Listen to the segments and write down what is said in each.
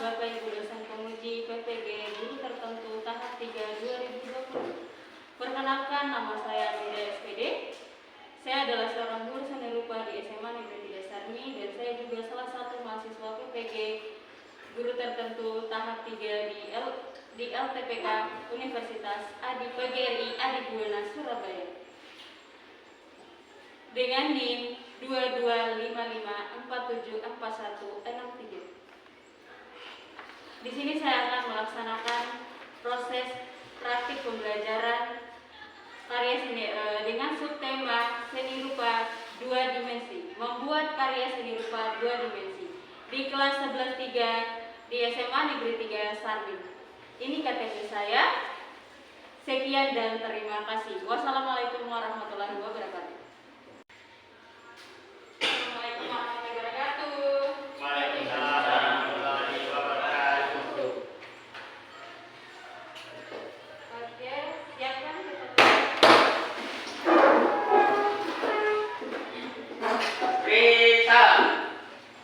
Bapak Ibu dosen penguji PPG Guru Tertentu tahap 3 2020. Perkenalkan, nama saya Amira SPD. Saya adalah seorang guru seni rupa di SMA Negeri 3 Sarmi dan saya juga salah satu mahasiswa PPG Guru Tertentu tahap 3 di LTPK Universitas Adi PGRI Adi Buwana Surabaya. Dengan NIM 2255474163. Di sini saya akan melaksanakan proses praktik pembelajaran karya seni dengan subtema seni rupa 2 dimensi. Membuat karya seni rupa 2 dimensi di kelas 11-3 di SMA Negeri 3 Sarmi. Ini KTP saya. Sekian dan terima kasih. Wassalamualaikum warahmatullahi wabarakatuh. Assalamualaikum warahmatullahi wabarakatuh. Waalaikumsalam warahmatullahi wabarakatuh. Oke, siapkan Rita,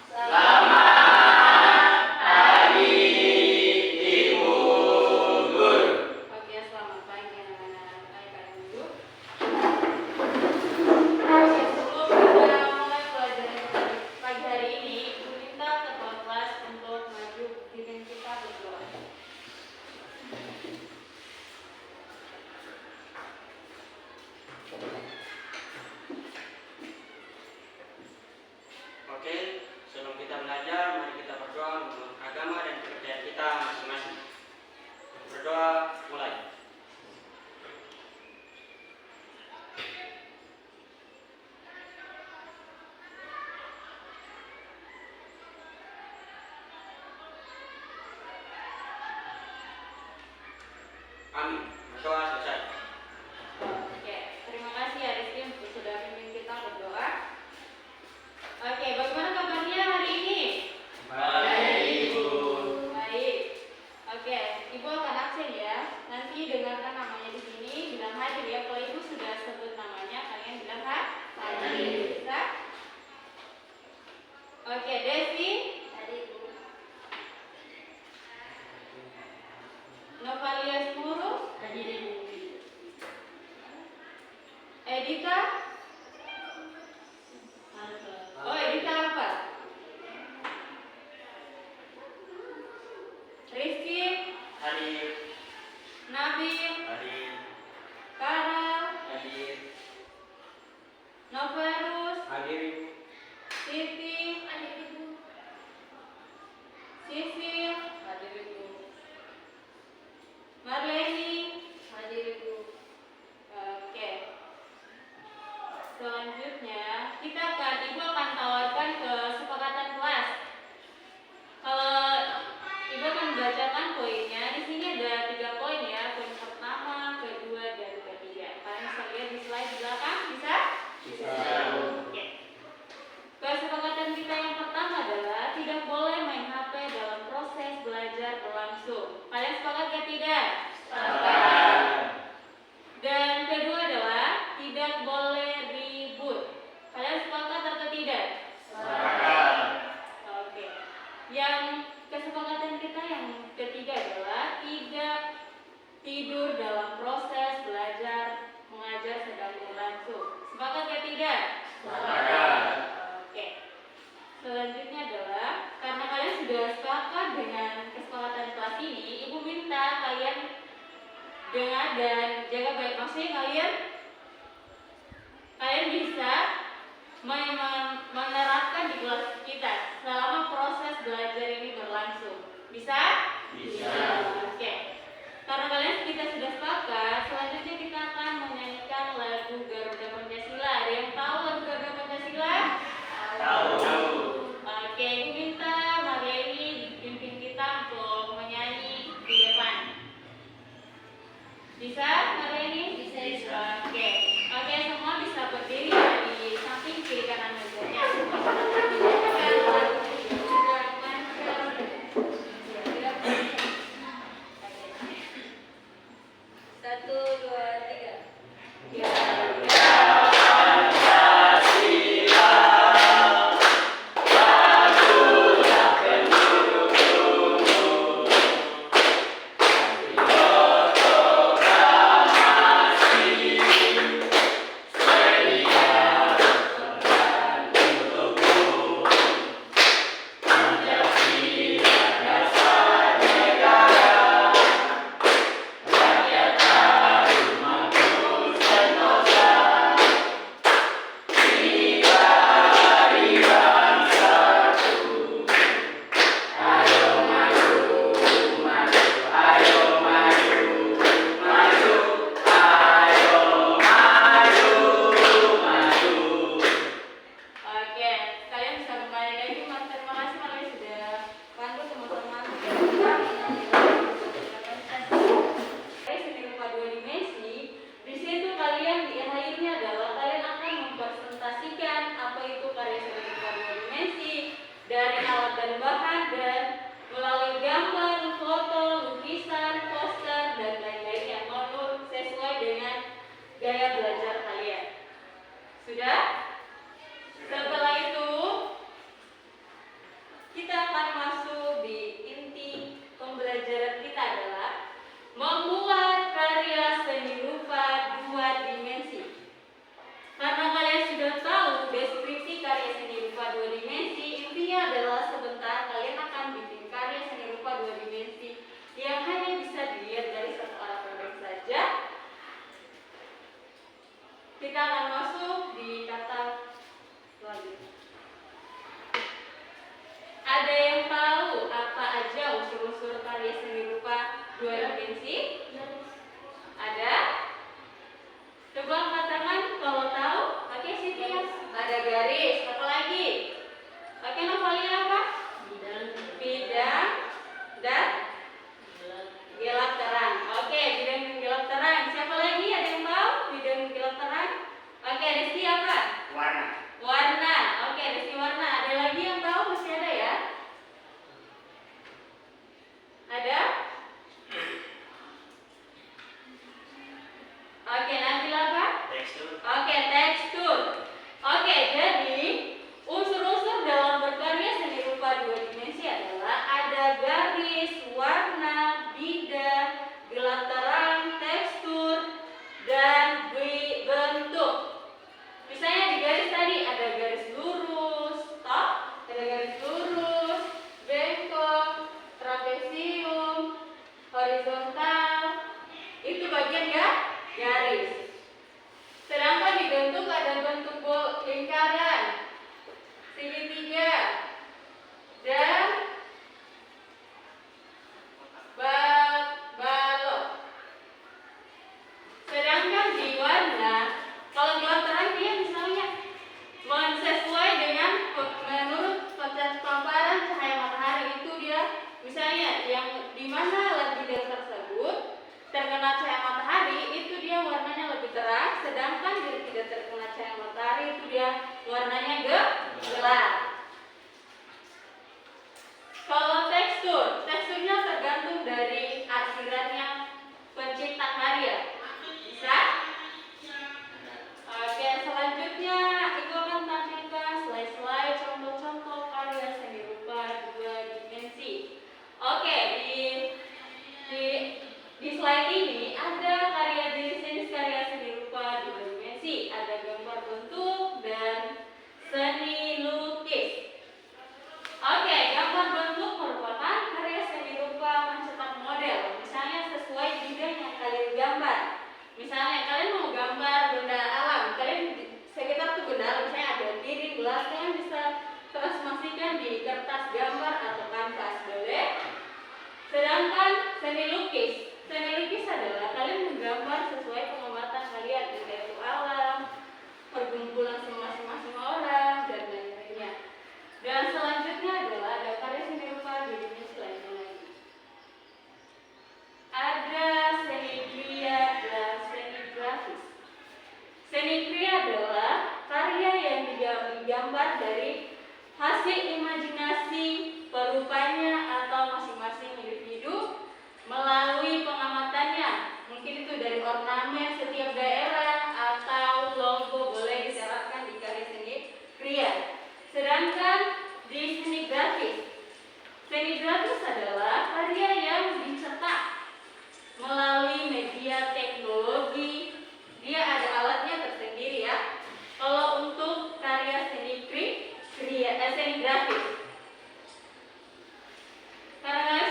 selamat hari Ibu Guru. Oke, selamat pagi anak-anak. Ayo kalian duduk. Sebelum kita mulai pelajaran pagi hari ini, Ibu minta ketua kelas untuk maju pimpin kita berdoa. Oke, sebelum kita belajar, mari kita berdoa menurut agama dan kepercayaan kita masing-masing. Berdoa mulai. Amin. Berdoa selesai. Oke, terima kasih ya Rizky untuk sudah pimpin kita berdoa. Oke, bagaimana kabarnya hari ini? Baik, Ibu. Baik. Oke, Ibu akan absen ya. Nanti dengarkan namanya di sini, bilang hadir ya. Kalau Ibu sudah sebut namanya, kalian bilang hadir. Bisa? Oke, Desi. Hadir. Novalia Sepuru. Hadir. Edita. Oh, Edita apa? Rizky. Hadir. Nabil. Hadir. Karel. Hadir. Novarus. Hadir, Ibu. Siti. Hadir Ibu. Sisil. Hadir Ibu. Marleni. Hadir Ibu. Oke. Selanjutnya Ibu akan tawarkan kesepakatan kelas. Kalau Ibu akan membacakan poinnya, di sini ada 3 poin ya. Poin pertama, kedua, dan ketiga. Kalian bisa lihat di slide belakang, bisa? Bisa. Oke. Kesepakatan kita yang pertama adalah tidak boleh main HP dalam proses belajar berlangsung. Kalian sepakat ya tidak? Sepakat. Dan kedua adalah tidak boleh ribut. Kalian sepakat atau tidak? Sepakat. Oke. Yang kesepakatan kita yang ketiga adalah tidak tidur dalam proses belajar mengajar sedang berlangsung. Sepakat ya tidak? Sepakat. Oke. Selanjutnya adalah karena kalian sudah sepakat dengan kesepakatan kelas ini, Ibu minta kalian dengar dan jaga baik. Maksudnya kalian bisa menerapkan di kelas kita selama proses belajar ini berlangsung. Bisa? Bisa. Oke. Karena kita sudah sepakat, selanjutnya kita akan menyanyikan lagu Garuda Pancasila. Ada yang tahu lagu Garuda Pancasila? Tahu. Oke, Ibu minta Marleni pimpin kita untuk menyanyi di depan. Bisa, Marleni? Bisa. Sudah? Setelah itu kita akan masuk di inti pembelajaran kita adalah membuat karya seni rupa 2 dimensi. Karena kalian sudah tahu deskripsi karya seni rupa 2 dimensi, intinya adalah sebentar kalian akan bikin karya seni rupa 2 dimensi yang hanya bisa dilihat dari satu arah pandang saja. Kita akan masuk di kata selanjutnya. Ada yang tahu apa aja unsur-unsur karya seni rupa 2 dimensi? Ada? Coba angkat tangan kalau tahu. Oke, Siti. Ada garis. Apa lagi? Oke, Novalia apa? Bidang dan gelap terang. Oke, bidang dan gelap terang. Siapa lagi? Ada yang tahu bidang dan gelap terang? Oke, Rizky apa? Warna. Warna. Oke, Rizky warna. Ada lagi yang tahu? Masih ada ya? Ada? Oke, nanti apa? Tekstur. Oke, tekstur. Oke, jadi unsur-unsur dalam berkarya seni rupa 2 dimensi adalah ada garis, warna, bidang, gelap terang, tekstur, dan bentuk. Misalnya di garis tadi ada garis lurus, toh? Ada garis lurus, bengkok, trapesium, horizontal. Itu bagian ya garis. Sedangkan di bentuk ada bentuk lingkaran, segitiga, dan balok. Sedangkan di warna, kalau gelap terang dia misalnya sesuai dengan menurut paparan cahaya matahari itu dia misalnya yang dimana bidang tersebut terkena cahaya matahari itu dia warnanya lebih terang, sedangkan dia tidak terkena cahaya matahari itu dia warnanya gelap. Kalau teksturnya tergantung dari arsirannya pencipta karya. Bisa? Oke, selanjutnya Ibu akan tampilkan slide-slide contoh-contoh karya seni rupa 2 dimensi. Oke, di slide ini ada jenis karya seni rupa 2 dimensi, ada gambar bentuk dan seni lukis. Oke, gambar bentuk merupakan karya seni rupa mencetak model, misalnya sesuai bidang yang kalian gambar. Misalnya kalian mau gambar benda alam, kalian sekitar tuh benda alam, misalnya ada piring, gelas, kalian bisa transformasikan di kertas gambar atau kanvas, boleh? Sedangkan seni lukis adalah kalian menggambar sesuai pengamatan kalian, yaitu alam, perkumpulan masing-masing orang, dan lain-lainnya. Dan selanjutnya adalah ada karya seni rupa 2 dimensi lainnya lagi. Ada seni kriya dan seni grafis. Seni kriya adalah karya yang digambar dari hasil imajinasi perupanya atau masing-masing individu melalui pengamatannya. Mungkin itu dari ornamen setiap daerah atau logo boleh diterapkan di karya seni kriya. Sedangkan di seni grafis adalah karya yang dicetak melalui media teknologi. Dia ada alatnya tersendiri ya. Kalau untuk karya seni grafis, karena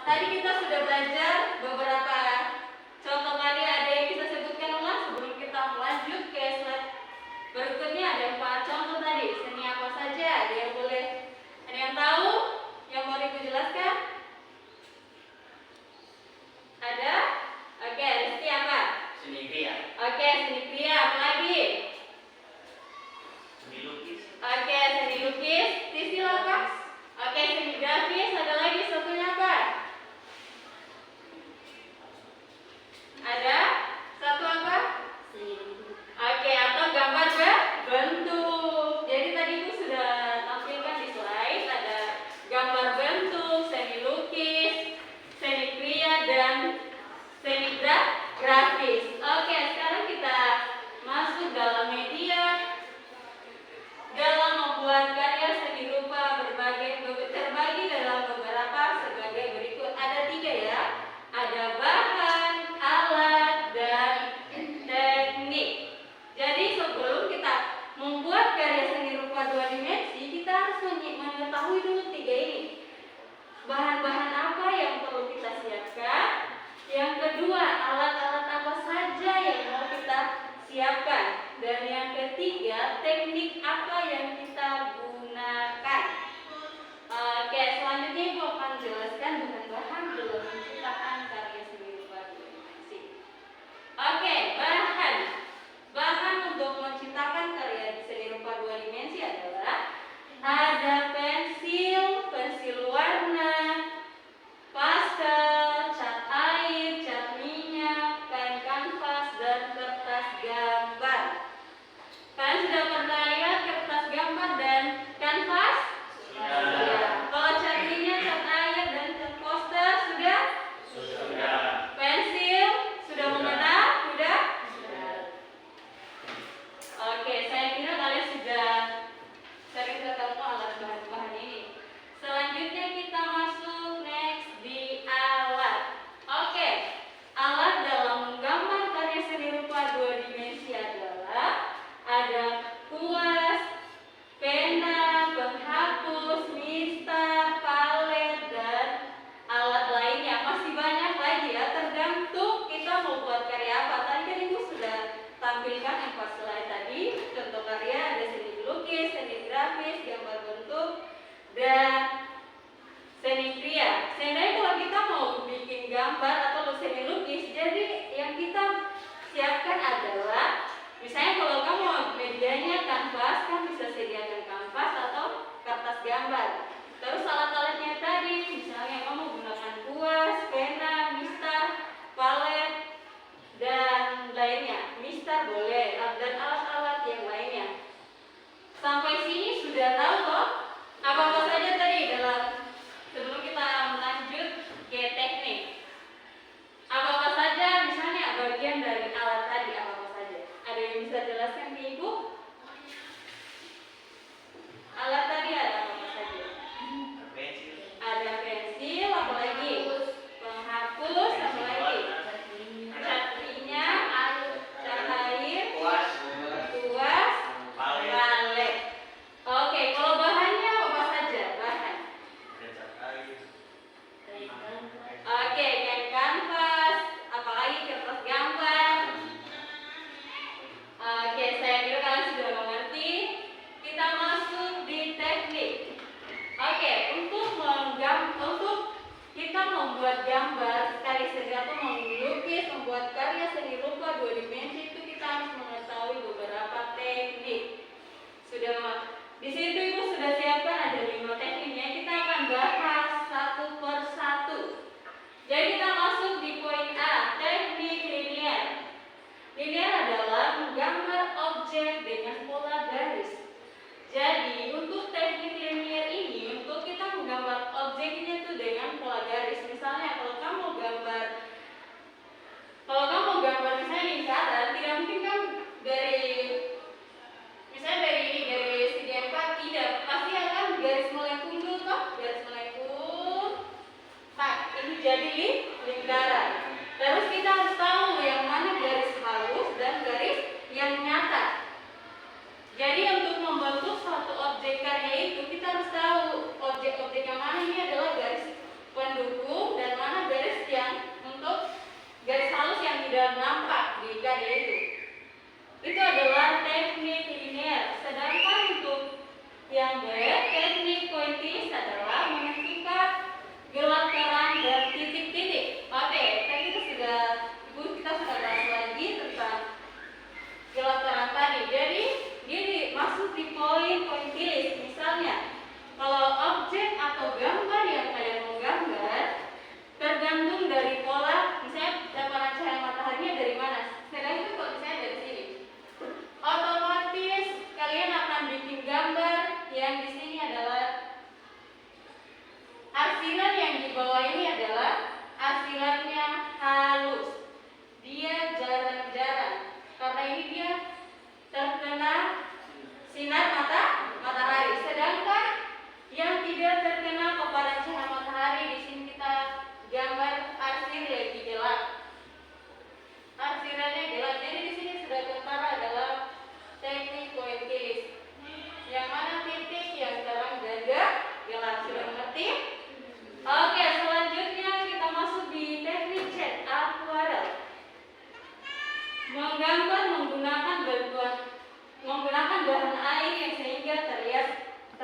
tadi kita sudah belajar beberapa contoh karya, ada yang bisa sebutkan ulang? Dan yang ketiga, teknik apa yang kita gunakan. Oke, selanjutnya Ibu akan jelaskan bahan-bahan dalam menciptakan karya seni rupa dua dimensi. Oke, bahan untuk menciptakan karya seni rupa dua dimensi adalah ada pensil warna, pastel, cat air, cat minyak, kain kanvas, dan kertas gambar. Kalian sudah pernah lihat kertas gambar dan kanvas? Sudah. Kalau cat minyak, cat air, dan cat poster sudah? Sudah. Pensil sudah mengenal? Sudah? Sudah. Oke, saya kira kalian sudah sering ketemu alat bahan-bahan ini. Selanjutnya kita masuk next di alat. Oke, alat dalam menggambar karya seni rupa dua dimensi adalah ada kuas, pena, penghapus, mistar, palet, dan alat lainnya. Masih banyak lagi ya, tergantung kita mau buat karya apa. Tadi kan Ibu sudah tampilkan yang pas slide tadi. Contoh karya ada seni lukis, seni grafis, gambar bentuk, dan seni kria. Sebenarnya kalau kita mau bikin gambar atau seni lukis, jadi yang kita siapkan adalah, misalnya kalau kamu medianya kanvas, kan bisa sediakan kanvas atau kertas gambar. Terus alat-alatnya tadi, misalnya kamu gunakan kuas, pena, mistar, palet, dan lainnya. Mistar boleh, dan alat-alat yang lainnya. Sampai sini sudah tahu kok apa-apa saja tadi dalam, sebelum kita lanjut ke teknik. Apa-apa saja misalnya bagian dari alat tadi, apa-apa saja. Ada yang bisa jelaskan ke Ibu? Alat tadi ada apa saja? Ada pensil, apa lagi? Penghapus, apa lagi? Cat minyak, cat air, kuas, palet. Oke, kalau bahannya apa saja? Bahan. Oke, kain kanvas, apalagi kertas gambar. Oke, saya kira kalian sudah mengerti. Kita masuk di teknik. Oke, untuk kita membuat gambar karya seni atau melukis, membuat karya seni rupa dua dimensi itu kita harus mengetahui beberapa teknik. Sudah di situ Ibu sudah siapkan ada 5 tekniknya. Kita akan bahas satu per satu. Jadi kita masuk di poin A, teknik linear. Linear adalah menggambar objek dengan pola garis. Jadi untuk teknik linear ini, untuk kita menggambar objeknya itu dengan pola garis. Misalnya kalau kamu gambar misalnya lingkaran, tidak mungkin kan dari segi empat, tidak, pasti akan garis melengkung dulu toh, garis melengkung. Nah, ini jadi lingkaran. Terus kita harus tahu yang mana garis halus dan garis yang nyata. Jadi untuk membentuk suatu objek karya itu kita harus tahu objek-objek yang mana ini adalah garis pendukung dan mana garis yang untuk garis halus yang tidak nampak di karya itu. Itu adalah teknik linear. Sedangkan untuk yang B, teknik pointillis adalah menentukan gelap terang dan titik-titik. Oke, tadi kita sudah bahas lagi tentang gelap terang tadi. Jadi dia masuk di pointillis. Misalnya, kalau objek atau gambar yang kalian mau gambar tergantung dari pola, misalnya daparan cahaya mataharinya dari mana. Sedangkan kalau misalnya dari sini, otomatis kalian akan bikin gambar yang di sini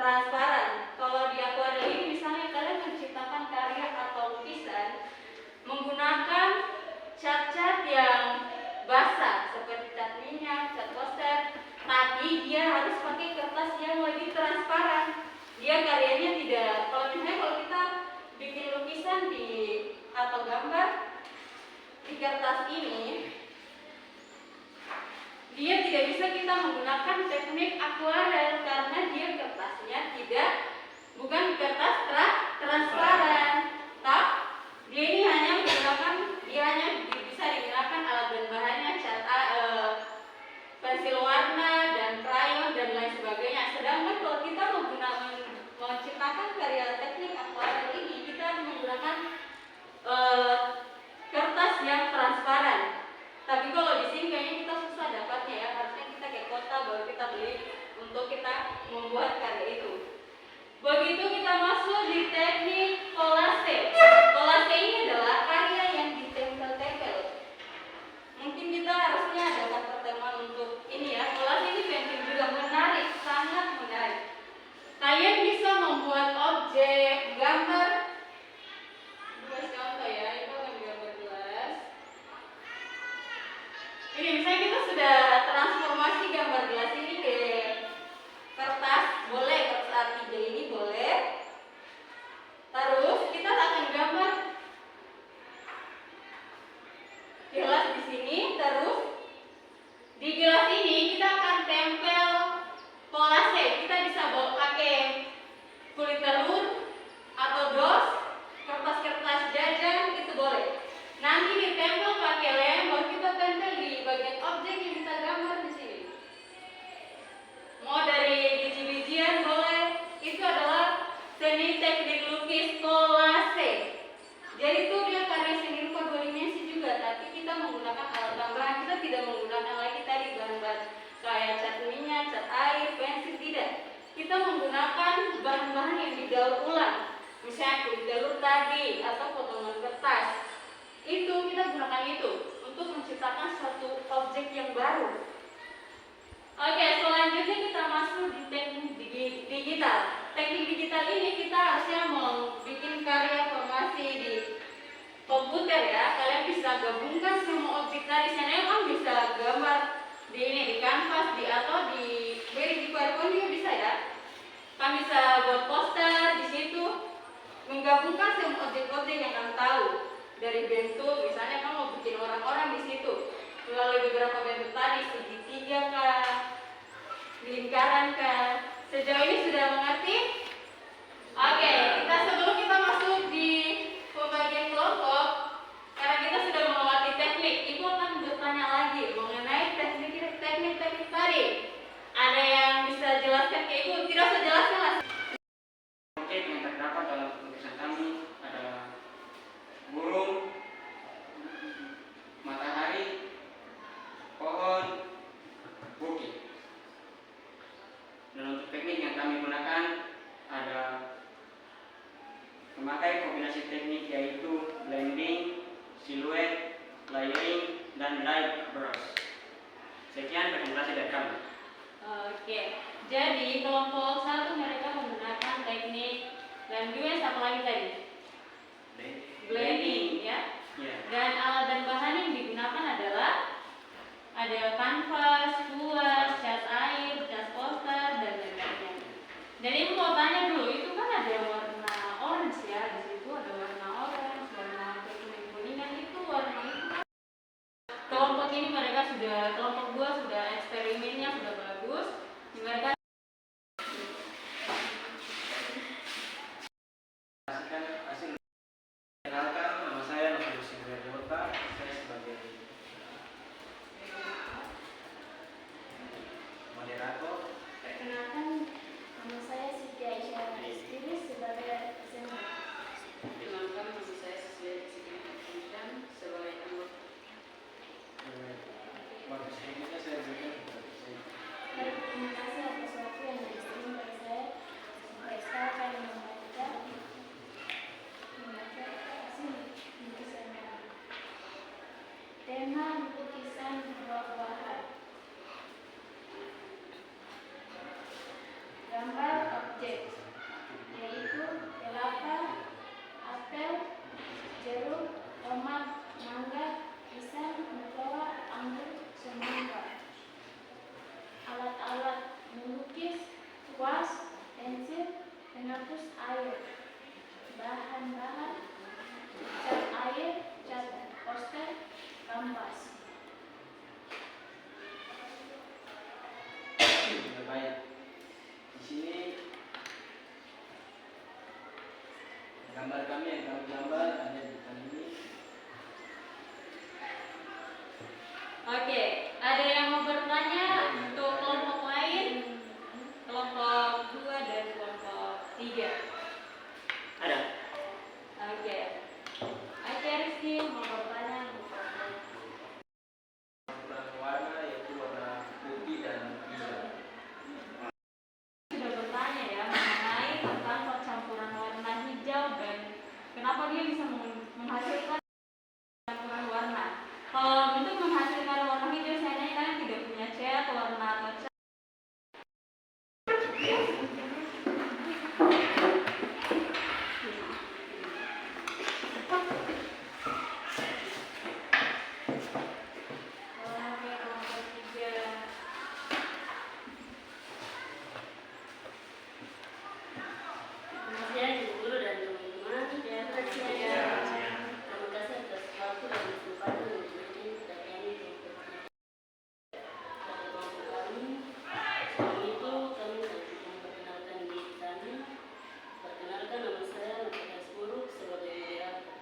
transparan. Kalau di akuarium ini misalnya kalian menciptakan karya atau lukisan menggunakan cat-cat yang basah seperti cat minyak, cat poster, tapi dia harus pakai kertas yang lebih transparan. Dia karyanya tidak, kalau misalnya kalau kita bikin lukisan di atau gambar di kertas ini, dia tidak bisa kita menggunakan teknik akuarel karena dia kertasnya bukan kertas transparan. Dia ini hanya bisa digunakan alat dan bahannya pensil warna dan krayon dan lain sebagainya. Sedangkan kalau kita menciptakan karya teknik akuarel ini, kita menggunakan kertas yang transparan. Tapi kalau di sini kayaknya kita susah dapatnya ya, harusnya kita ke kota baru kita beli untuk kita membuat karya itu. Begitu kita masuk di teknik kolase. Kolase ini adalah karya yang ditempel-tempel. Mungkin kita harusnya ada pertemuan untuk ini ya. Kolase ini penting juga, menarik, sangat menarik. Kalian bisa membuat objek, gambar. Dua contoh ya, itu akan gambar gelas. Ini misalnya kita sudah transformasi gambar gelas ini ke kertas, boleh kertas A3 ini boleh. Terus kita akan gambar gelas di sini, terus di gelas ini kita akan tempel kolase. Kita bisa bawa pakai kulit telur atau dos, kertas-kertas jajan itu boleh. Nanti ditempel pakai lem, baru kita tempel di bagian objek yang kita gambar di sini. Mau dari biji-bijian boleh. Itu adalah seni teknik lukis kolase. Jadi itu dia karya seni rupa dua dimensi juga, tapi kita menggunakan alat tambahan. Kita tidak menggunakan lagi tadi bahan-bahan kayak cat minyak, cat air, pensil, tidak. Kita menggunakan bahan-bahan yang didaur ulang, misalnya kulit telur tadi atau potongan kertas. Itu kita gunakan itu untuk menciptakan suatu objek yang baru. Oke, selanjutnya kita masuk di teknik digital. Teknik digital ini kita harusnya membuat karya formasi di komputer ya. Kalian bisa gabungkan semua objek tadi. Saya kan bisa gambar di kanvas atau di PowerPoint juga bisa ya. Kan bisa buat poster di situ, menggabungkan semua objek-objek yang kamu tahu dari bentuk. Misalnya kamu mau bikin orang-orang di situ melalui beberapa bentuk tadi, segitiga kah, lingkaran kah. Sejauh ini sudah mengerti? Oke, sebelum kita masuk di pembagian kelompok, karena kita sudah melewati teknik, Ibu akan bertanya lagi mengenai teknik tadi. Ada yang bisa jelaskan ke Ibu? Tidak usah jelaskan lah. Objek yang terdapat dalam lukisan kami adalah burung, matahari, pohon, bukit. Dan untuk teknik yang kami gunakan ada memakai kombinasi teknik yaitu blending, silhouette, layering, dan light brush. Sekian presentasi dari kami. Oke, jadi kelompok 1 mereka menggunakan teknik dan dua apa lagi tadi? Blending ya. Dan alat dan bahan yang digunakan adalah ada kanvas, kuas, cat air, cat poster, dan lain-lainnya. Dan Ibu mau tanya dulu, itu kan ada warna orange ya, di situ ada warna orange, warna kuning-kuningan, itu warna itu. Kelompok ini kelompok 2 sudah eksperimennya sudah bagus. Mereka hasil. Kenalkan, nama saya Nofrius Indra. Saya sebagai kuas, pensil, penghapus air, bahan-bahan, cat air, cat poster, kanvas. Baik. Di sini gambar kami yang kami gambar ada di depan ini. Oke, ada yang mau bertanya untuk kelompok lain? Kelompok 2 dan kelompok 3. Ada. Oke. Oke, Rizky mau bertanya? Campuran warna yaitu warna putih dan hijau. Sudah bertanya ya mengenai tentang percampuran warna hijau dan kenapa dia bisa menghasilkan campuran warna. Kalau untuk menghasilkan warna hijau, saya nanya kalian tidak punya cat warna atau cat. Oke, kelompok 3. Selamat siang Ibu Guru dan teman-teman. Selamat siang. Terima kasih atas waktu dan kesempatan untuk menjadi kita kami pada kelompok kami. Sebelum itu kami memperkenalkan diri kami. Perkenalkan, nama saya Matias Buruk sebagai moderator.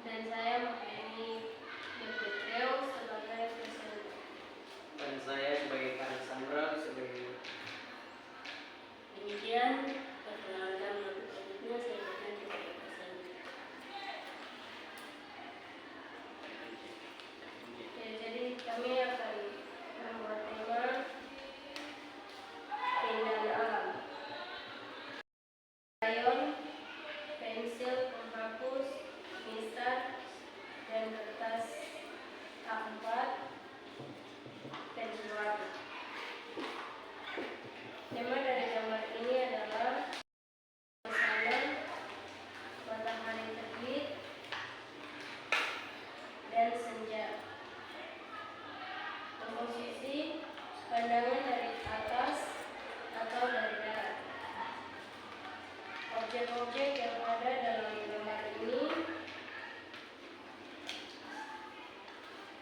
Dan saya Mokeni Depetreo sebagai presenter. Dan saya sebagai Alexandra sebagai Demikian perkenalkan untuk selanjutnya saya berikan kepada Pak Sandi. Ya, jadi kami akan membuat tema keindahan alam. Crayon, pensil, penghapus, instan, dan kertas A4, pensil warna. Tema dari gambar ini adalah suasana, matahari terbit, dan senja. Komposisi pandangan dari atas atau dari darat. Objek-objek yang ada dalam gambar ini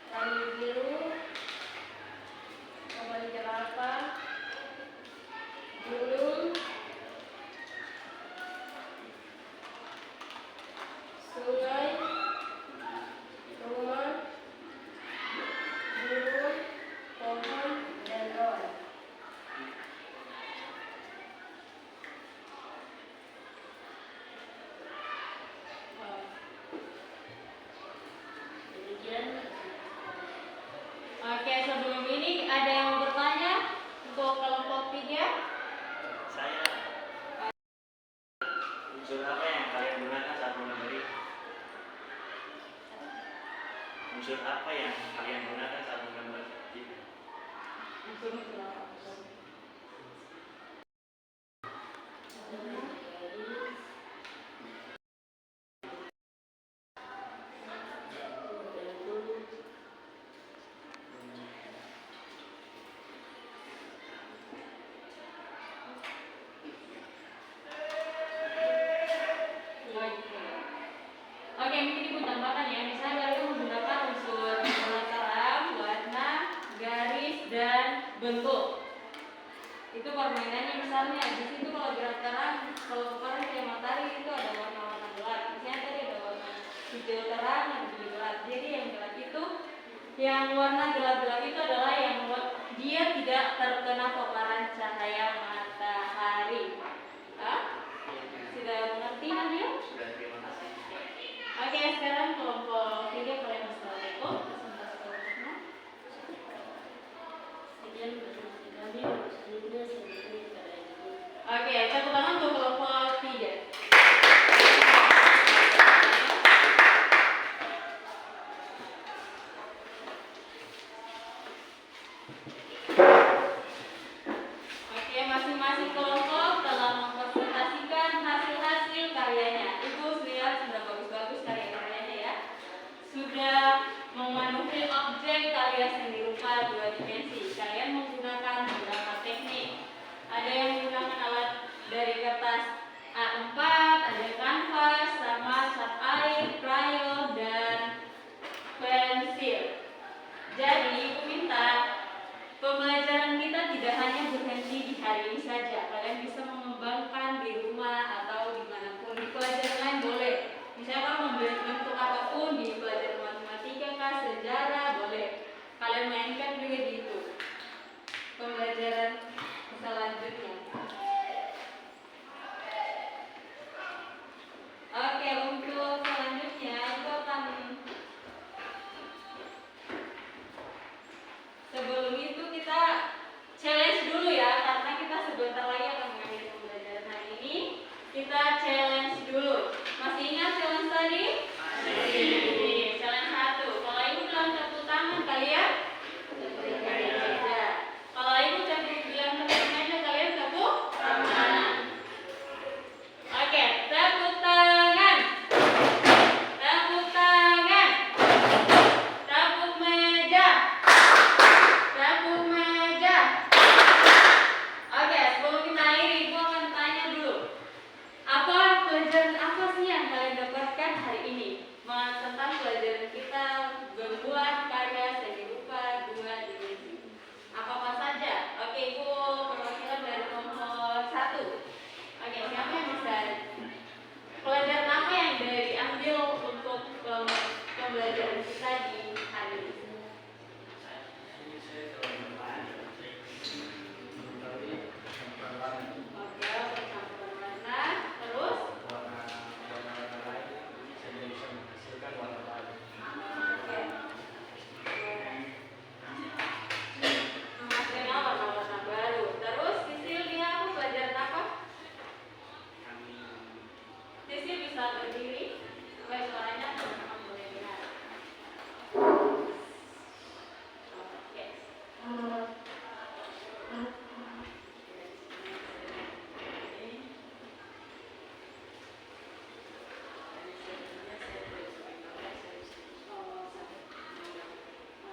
langit biru, pohon kelapa, gunung, sungai, rumah, burung, pohon, dan awan. Demikian. Oke, sebelum ini ada yang mau bertanya untuk kelompok 3? Saya. Unsur apa yang kalian gunakan saat menggambar? Unsur apa yang kalian gunakan saat menggambar? Oke, mungkin ibu tambahkan ya. Misalnya kalian menggunakan unsur warna terang, warna, garis, dan bentuk. Itu permainannya misalnya di situ kalau gerak terang, kalau kemarin kayak matahari itu ada warna-warna gelap. Misalnya tadi ada warna hijau terang, ada hijau gelap. Jadi yang gelap itu, yang warna gelap-gelap itu adalah yang dia tidak terkena paparan cahaya matahari. Hah? Sudah mengerti Nadia? Sudah, terima kasih. Oke, sekarang kelompok 3 kalian bisa ikut sebentar kelompoknya. Sekian presentasi kami. Selanjutnya saya berikan kepada Ibu Guru. Oke, tepuk tangan untuk kelompok 3. Oke, masing-masing kelompok telah mempresentasikan hasil-hasil karyanya. Itu lihat sudah bagus-bagus karya-karyanya ya. Sudah memenuhi objek karya seni rupa 2 dimensi. Kalian menggunakan beberapa teknik kita challenge dulu. Masih ingat challenge tadi? Masih. Challenge 1. Kalau ibu bilang tepuk tangan, kalian tepuk meja. Kalau ibu bilang tepuk meja, kalian tepuk tangan. Oke, tepuk tangan. Tepuk tangan. Tepuk meja. Tepuk meja. Oke, sebelum kita akhiri, ibu akan tanya dulu. Apa pelajaran apa sih yang kalian dapatkan hari ini? Tentang pelajaran kita membuat karya seni rupa 2 dimensi. Apa saja? Oke, ibu perwakilan dari nomor 1. Oke, siapa yang bisa? Pelajaran apa yang diambil untuk pembelajaran kita di hari ini? Oke, percampuran warna. Terus? Oke. Menghasilkan warna-warna baru. Terus, Sisil dia apa pelajaran apa? Sisil bisa berdiri supaya suaranya teman-teman boleh dengar. Oke.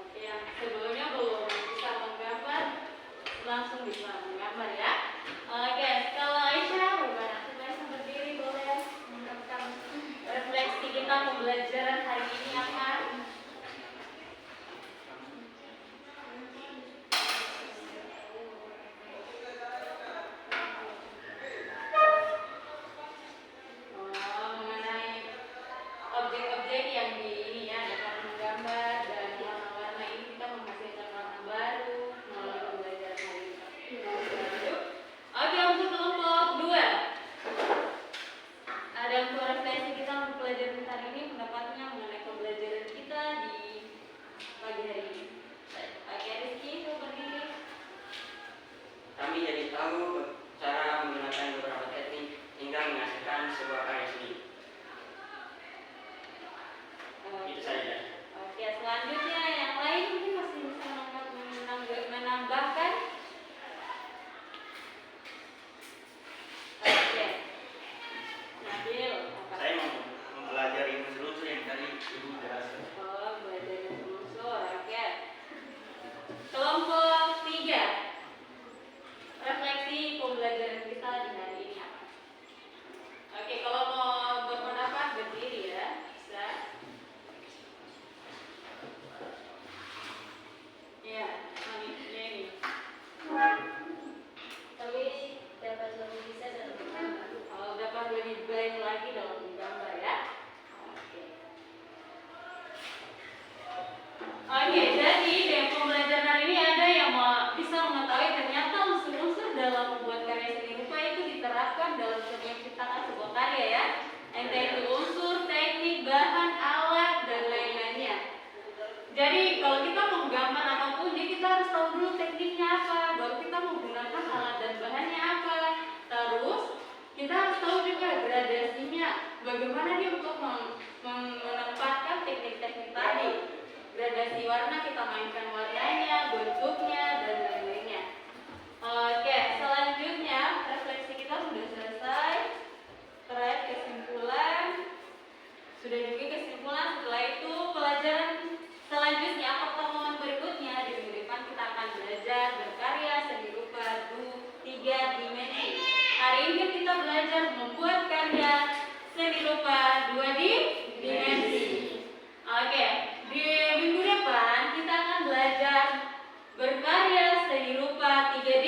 Oke, yang sebelumnya belum bisa menggambar, langsung bisa menggambar ya. Oke, kalau Aisyah, bagaimana? Coba bisa berdiri boleh mengungkapkan refleksi kita pembelajaran hari ini apa? Mengenai objek-objek yang di ini ya, dapat menggambar dan warna-warna ini kita menghasilkan warna baru melalui pembelajaran hari ini. Lanjut. Oke, untuk kelompok 2. Ada untuk refleksi kita untuk pelajaran hari ini, pendapatnya mengenai pembelajaran kita di pagi hari ini. Oke, Rizky, itu berdiri. Kami jadi tahu cara menggunakan beberapa teknik hingga menghasilkan sebuah karya seni. Itu saja. Oke, selanjutnya yang lain mungkin masih bisa menambahkan. Oke. Nabil, apa? Saya mau mempelajari unsur-unsur yang tadi ibu jelaskan. Oh, belajar unsur. Oke. Kelompok 3. Refleksi pembelajaran kita di hari ini apa? Oke, kalau mau berpendapat berdiri ya, bisa. Ya, ini. Kami dapat lebih bisa dalam menggambar. Oh, dapat lebih baik lagi dalam menggambar ya. Oke. Oke, jadi dengan pembelajaran hari ini ada yang bisa mengetahui ternyata unsur-unsur dalam membuat karya seni rupa itu diterapkan dalam setiap menciptakan sebuah karya ya. Entah itu unsur, teknik, bahan, alat, dan lain-lainnya. Jadi kalau kita mau menggambar apapun, jadi kita harus tahu dulu tekniknya apa, baru kita menggunakan alat dan bahannya apa. Terus kita harus tahu juga gradasinya, bagaimana dia untuk menempatkan teknik-teknik tadi. Gradasi warna, kita mainkan warnanya, bentuknya, dan lain-lainnya. Oke, selanjutnya refleksi kita sudah selesai. Terakhir kesimpulan. Sudah juga kesimpulan. Setelah itu pelajaran selanjutnya pertemuan berikutnya di minggu depan kita akan belajar berkarya seni rupa 3 dimensi. Hari ini kita belajar membuat karya seni rupa 2 dimensi. Oke, di minggu depan kita akan belajar berkarya seni rupa 3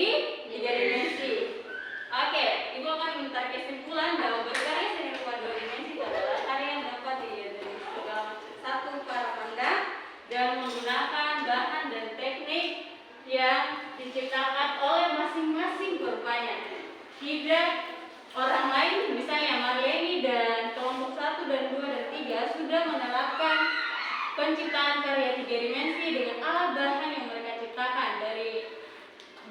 dimensi. Oke, ibu akan minta kesimpulan bahwa berkarya seni rupa 2 dimensi itu adalah karya yang dapat dilihat dari segala satu cara pandang dan menggunakan bahan dan teknik yang diciptakan oleh masing-masing korbannya. Tidak orang lain, misalnya Marleni dan kelompok 1 dan 2 dan 3 sudah menerapkan penciptaan karya 3 dimensi dengan alat bahan yang mereka ciptakan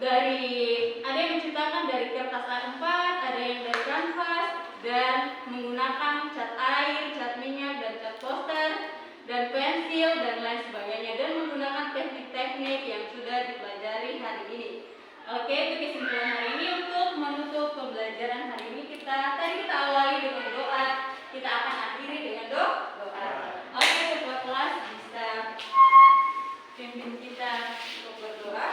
dari ada yang menciptakan dari kertas A4, ada yang dari kanvas, dan menggunakan cat air, cat minyak, dan cat poster, dan pensil, dan lain sebagainya, dan menggunakan teknik-teknik yang sudah dipelajari hari ini. Oke, itu kesimpulan hari ini. Untuk menutup pembelajaran hari ini tadi kita awali dengan doa, kita akan akhiri dengan doa. Oke, ketua kelas bisa pimpin kita untuk berdoa.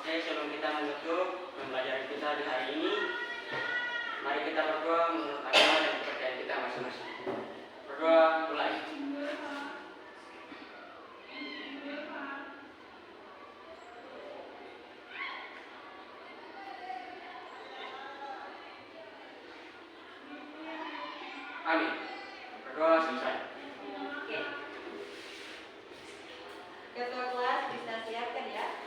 Oke, sebelum kita menutup pembelajaran kita di hari ini, mari kita berdoa menurut agama dan kepercayaan kita masing-masing. Berdoa mulai. Amin. Berdoa selesai. Oke. Ketua kelas bisa siapkan ya.